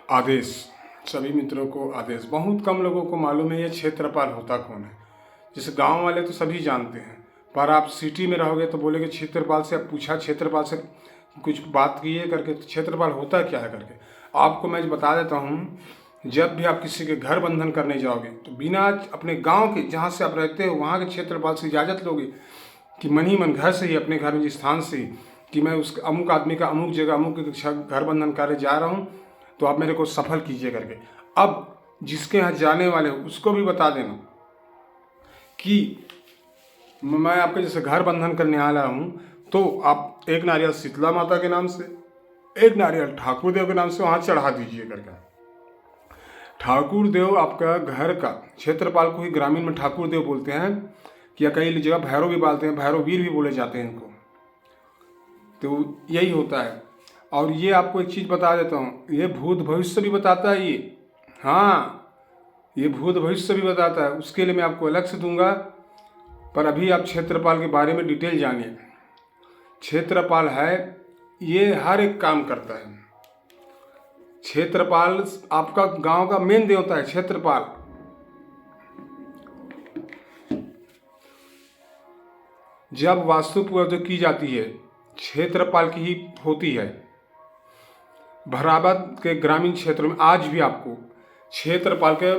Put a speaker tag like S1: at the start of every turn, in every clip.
S1: आदेश। सभी मित्रों को आदेश। बहुत कम लोगों को मालूम है ये क्षेत्रपाल होता कौन है। जैसे गांव वाले तो सभी जानते हैं, पर आप सिटी में रहोगे तो बोलेगे क्षेत्रपाल से। अब पूछा क्षेत्रपाल से कुछ बात की है करके, तो क्षेत्रपाल होता क्या है करके आपको मैं बता देता हूँ। जब भी आप किसी के घर बंधन करने जाओगे तो बिना अपने गाँव के, जहाँ से आप रहते हो वहाँ के क्षेत्रपाल से इजाज़त लोगे कि मन ही मन घर से ही, अपने घर में स्थान से ही, कि मैं उस अमुक आदमी का अमुक जगह अमुक घर बंधन करने जा रहा हूँ, तो आप मेरे को सफल कीजिए करके। अब जिसके यहाँ जाने वाले हो उसको भी बता देना कि मैं आपके जैसे घर बंधन करने आ रहा हूँ, तो आप एक नारियल शीतला माता के नाम से, एक नारियल ठाकुर देव के नाम से वहाँ चढ़ा दीजिए करके। ठाकुर देव आपका घर का, क्षेत्रपाल को ही ग्रामीण में ठाकुर देव बोलते हैं, या कई जगह भैरव भी बोलते हैं, भैरव वीर भी बोले जाते हैं इनको। तो यही होता है। और ये आपको एक चीज़ बता देता हूँ, ये भूत भविष्य भी बताता है ये। हाँ, ये भूत भविष्य भी बताता है, उसके लिए मैं आपको अलग से दूंगा। पर अभी आप क्षेत्रपाल के बारे में डिटेल जानिए। क्षेत्रपाल है, ये हर एक काम करता है। क्षेत्रपाल आपका गांव का मेन देवता है क्षेत्रपाल। जब वास्तु पूजा जो की जाती है क्षेत्रपाल की ही होती है। भरावत के ग्रामीण क्षेत्रों में आज भी आपको क्षेत्रपाल के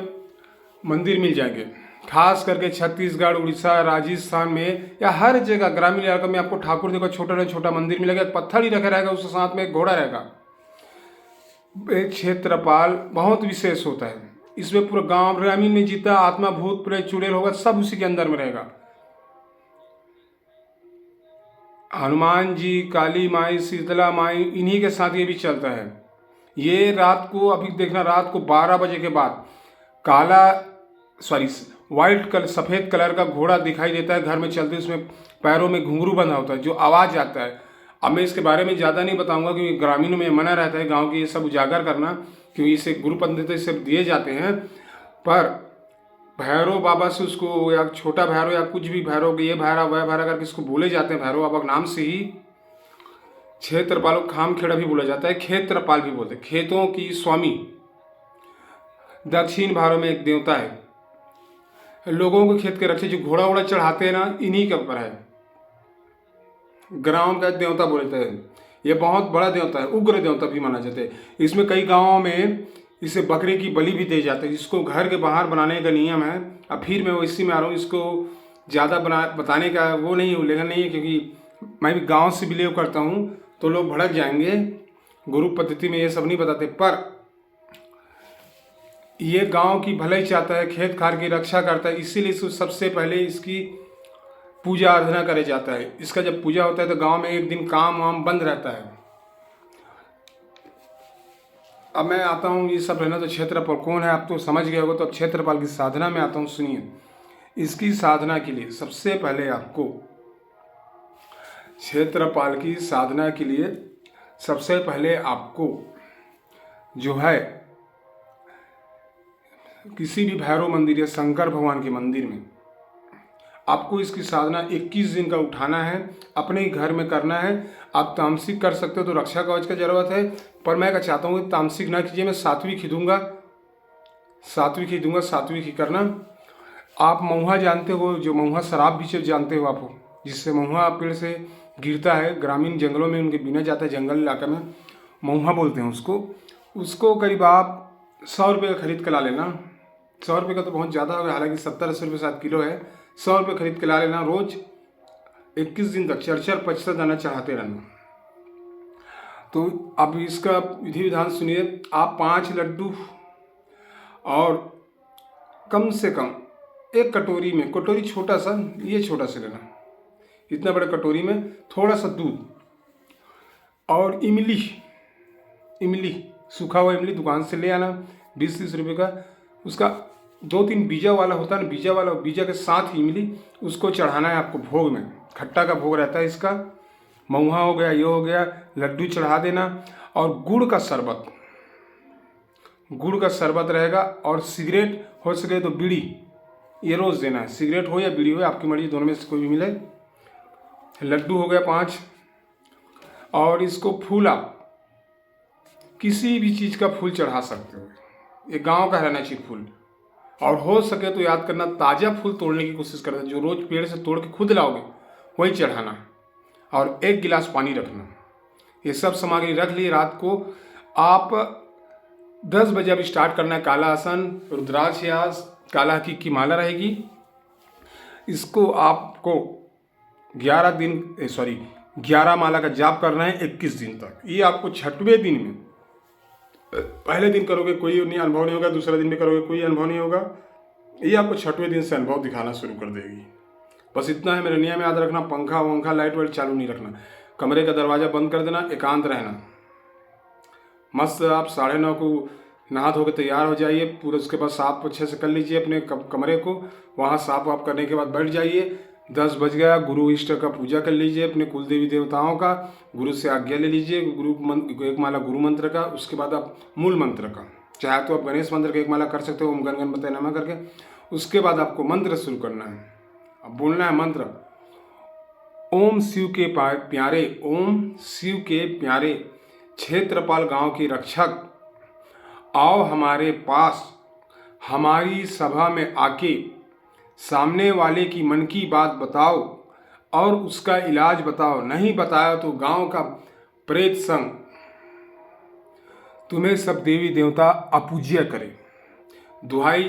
S1: मंदिर मिल जाएंगे। खास करके छत्तीसगढ़, उड़ीसा, राजस्थान में या हर जगह ग्रामीण इलाकों में आपको ठाकुर जी का छोटा से छोटा मंदिर मिलेगा। पत्थर ही रखा रहेगा, उसके साथ में एक घोड़ा रहेगा। एक क्षेत्रपाल बहुत विशेष होता है। इसमें पूरा गांव ग्रामीण में जितना आत्मा भूत प्रेत चुड़ैल होगा सब उसी के अंदर में रहेगा। हनुमान जी, काली माई, शीतला माई, इन्हीं के साथ ये भी चलता है। ये रात को, अभी देखना, रात को 12 बजे के बाद व्हाइट कलर, सफ़ेद कलर का घोड़ा दिखाई देता है घर में चलते, उसमें पैरों में घुंघरू बंधा होता है, जो आवाज़ आता है। अब मैं इसके बारे में ज़्यादा नहीं बताऊंगा क्योंकि ग्रामीणों में मना रहता है गांव की ये सब उजागर करना, क्योंकि इसे गुरु पंडित से दिए जाते हैं। पर भैरव बाबा से उसको, या छोटा भैरव या कुछ भी भैरव, ये भैरव वह भैरव करके इसको बोले जाते हैं। भैरव बाबा के नाम से ही क्षेत्रपाल को खामखेड़ा भी बोला जाता है, क्षेत्रपाल भी बोलते हैं, खेतों की स्वामी। दक्षिण भारत में एक देवता है, लोगों को खेत के रक्षे, जो घोड़ा वोड़ा चढ़ाते हैं ना, इन्हीं के ऊपर है। ग्राम का देवता बोलते हैं। ये बहुत बड़ा देवता है, उग्र देवता भी माना जाता है। इसमें कई गाँवों में इसे बकरे की बलि भी दे जाते हैं, जिसको घर के बाहर बनाने का नियम है। अब फिर मैं इसी में आ रहा हूँ, इसको ज़्यादा बताने का वो नहीं है, उल्लेखन नहीं है, क्योंकि मैं भी गांव से बिलीव करता हूँ तो लोग भड़क जाएंगे। गुरु पद्धति में ये सब नहीं बताते, पर ये गांव की भलाई चाहता है, खेत खार की रक्षा करता है, इसीलिए सबसे पहले इसकी पूजा अर्चना करे जाता है। इसका जब पूजा होता है तो गांव में एक दिन काम वाम बंद रहता है। अब मैं आता हूँ, ये सब रहना तो क्षेत्रपाल कौन है आप तो समझ गए होगा। तो अब क्षेत्रपाल की साधना में आता हूँ, सुनिए। इसकी साधना के लिए सबसे पहले आपको, क्षेत्रपाल की साधना के लिए सबसे पहले आपको जो है, किसी भी भैरव मंदिर या शंकर भगवान के मंदिर में आपको इसकी साधना 21 दिन का उठाना है, अपने ही घर में करना है। आप तामसिक कर सकते हो तो रक्षा कवच का जरूरत है, पर मैं क्या चाहता हूँ तामसिक ना कीजिए, मैं सात्विक ही दूंगा, सात्विक ही करना। आप महुआ जानते हो, जो महुआ शराब भी जानते हो आप, जिससे महुआ पेड़ से गिरता है, ग्रामीण जंगलों में उनके बीना जाता है, जंगल इलाका में महुआ बोलते हैं उसको करीब आप 100 रुपये का खरीद के ला लेना। 100 रुपये का तो बहुत ज़्यादा होगा, हालांकि 70-80 रुपये 7 किलो है। 100 रुपये खरीद के ला लेना। रोज 21 दिन तक 4-4-25 दाना चढ़ाते रहना। तो अब इसका विधि विधान सुनिए। आप 5 लड्डू और कम से कम एक कटोरी में, कटोरी छोटा सा, ये छोटा सा लेना, इतना बड़ा कटोरी में थोड़ा सा दूध और इमली, सूखा हुआ इमली दुकान से ले आना 20-30 रुपये का। उसका 2-3 बीजा वाला होता है ना, बीजा के साथ ही इमली, उसको चढ़ाना है आपको भोग में। खट्टा का भोग रहता है इसका। महुआ हो गया, ये हो गया, लड्डू चढ़ा देना। और गुड़ का शरबत रहेगा। और सिगरेट हो सके तो बीड़ी, ये रोज़ देना है। सिगरेट हो या बीड़ी हो, आपकी मर्जी, दोनों में से कोई भी मिले। लड्डू हो गया 5। और इसको फूल आप किसी भी चीज़ का फूल चढ़ा सकते हो। ये गांव का रहना चाहिए फूल। और हो सके तो याद करना, ताज़ा फूल तोड़ने की कोशिश करना, जो रोज़ पेड़ से तोड़ के खुद लाओगे वही चढ़ाना। और 1 गिलास पानी रखना। ये सब सामग्री रख ली। रात को आप 10 बजे अब स्टार्ट करना है काला आसन, रुद्राक्ष यास, काला की माला रहेगी। इसको आपको 11 माला का जाप करना है 21 दिन तक। ये आपको 6वें दिन में, पहले दिन करोगे कोई नहीं अनुभव नहीं होगा, दूसरे दिन में करोगे कोई अनुभव नहीं होगा, ये आपको 6वें दिन से अनुभव दिखाना शुरू कर देगी। बस इतना है मेरे नियम याद रखना। पंखा वंखा लाइट वाइट चालू नहीं रखना। कमरे का दरवाज़ा बंद कर देना, एकांत रहना। मस्त आप 9:30 को नहा धो के तैयार हो जाइए। पूरे उसके बाद साफ अच्छे से कर लीजिए अपने कमरे को। वहाँ साफ वाफ करने के बाद बैठ जाइए। 10 बज गया, गुरु इष्ट का पूजा कर लीजिए, अपने कुल देवी देवताओं का। गुरु से आज्ञा ले लीजिए, एक माला गुरु मंत्र का। उसके बाद आप मूल मंत्र का, चाहे तो आप गणेश मंत्र का 1 माला कर सकते हो, ओम गण गणपति नमः करके। उसके बाद आपको मंत्र शुरू करना है। अब बोलना है मंत्र, ओम शिव के प्यारे, ओम शिव के प्यारे क्षेत्रपाल गांव के रक्षक, आओ हमारे पास, हमारी सभा में आके सामने वाले की मन की बात बताओ और उसका इलाज बताओ। नहीं बताया तो गांव का प्रेत संग तुम्हें सब देवी देवता अपूज्य करे। दुहाई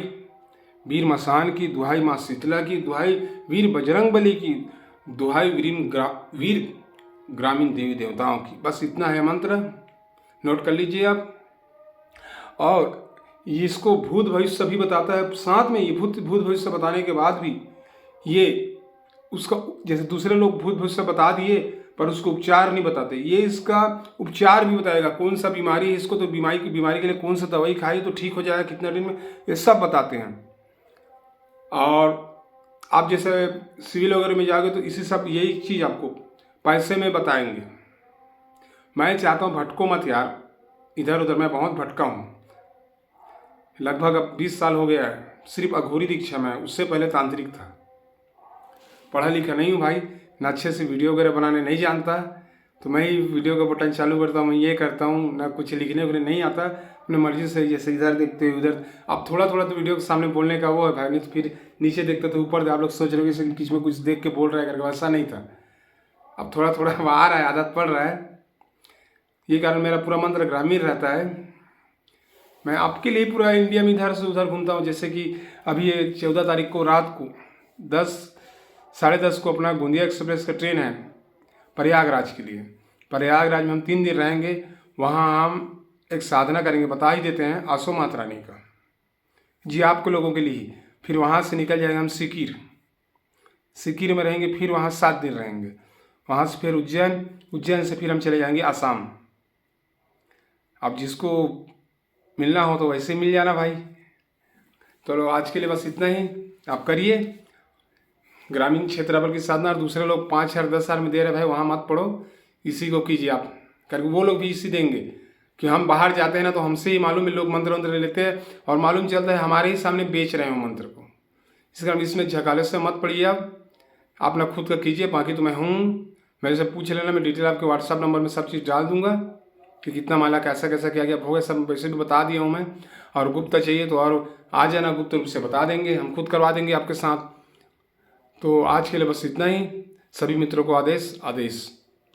S1: वीर मसान की, दुहाई माँ शीतला की, दुहाई वीर बजरंग बली की, दुहाई वीर ग्रामीण देवी देवताओं की। बस इतना है मंत्र, नोट कर लीजिए आप। और इसको भूत भविष्य भी बताता है साथ में। ये भूत भविष्य बताने के बाद भी ये उसका, जैसे दूसरे लोग भूत भविष्य बता दिए पर उसको उपचार नहीं बताते, ये इसका उपचार भी बताएगा। कौन सा बीमारी है इसको, तो बीमारी के लिए कौन सा दवाई खाई तो ठीक हो जाएगा, कितने दिन में, ये सब बताते हैं। और आप जैसे सिविल वगैरह में जाओगे तो इसी सब यही चीज़ आपको पैसे में बताएंगे। मैं चाहता हूँ भटको मत यार इधर उधर। मैं बहुत भटका हूँ, लगभग अब 20 साल हो गया है सिर्फ अघोरी दीक्षा में। उससे पहले तांत्रिक था। पढ़ा लिखा नहीं हूँ भाई, ना अच्छे से वीडियो वगैरह बनाने नहीं जानता, तो मैं ही वीडियो का बटन चालू करता हूँ, मैं ये करता हूँ, ना कुछ लिखने उखने नहीं आता। अपने मर्जी से जैसे इधर देखते उधर। अब थोड़ा थोड़ा तो वीडियो के सामने बोलने का वो है भाई, नहीं तो फिर नीचे देखते तो ऊपर आप लोग सोच रहे हो कि किसी में कुछ देख के बोल रहा है करके, ऐसा नहीं था। अब थोड़ा थोड़ा आ रहा है, आदत पड़ रहा है। ये कारण मेरा पूरा मंत्र ग्रामीण रहता है। मैं आपके लिए पूरा इंडिया में इधर से उधर घूमता हूँ। जैसे कि अभी ये 14 तारीख को रात को 10, 10:30 को अपना गोंदिया एक्सप्रेस का ट्रेन है प्रयागराज के लिए। प्रयागराज में हम 3 दिन रहेंगे। वहाँ हम एक साधना करेंगे, बता ही देते हैं, आसो माता रानी का जी, आपके लोगों के लिए। फिर वहाँ से निकल जाएंगे हम सिकीर में रहेंगे। फिर वहाँ 7 दिन रहेंगे। वहाँ से फिर उज्जैन से फिर हम चले जाएंगे आसाम। अब जिसको मिलना हो तो वैसे मिल जाना भाई। तो आज के लिए बस इतना ही। आप करिए ग्रामीण क्षेत्रफल की साधना। और दूसरे लोग 5,000 10,000 में दे रहे भाई, वहाँ मत पढ़ो, इसी को कीजिए आप करके। वो लोग भी इसी देंगे कि हम बाहर जाते हैं ना तो हमसे ही मालूम है, लोग मंत्र ले लेते हैं और मालूम चलता है हमारे ही सामने बेच रहे हैं मंत्र को। इस कारण इसमें झकाले से मत पड़िए। आप अपना खुद का कीजिए। बाकी तो मैं हूँ, मेरे से पूछ लेना, मैं डिटेल आपके व्हाट्सअप नंबर में सब चीज़ डाल दूंगा कि कितना माला कैसा कैसा किया गया, भोग सब वैसे भी बता दिया हूँ मैं। और गुप्त चाहिए तो और आ जाना, गुप्त रूप से बता देंगे, हम खुद करवा देंगे आपके साथ। तो आज के लिए बस इतना ही। सभी मित्रों को आदेश।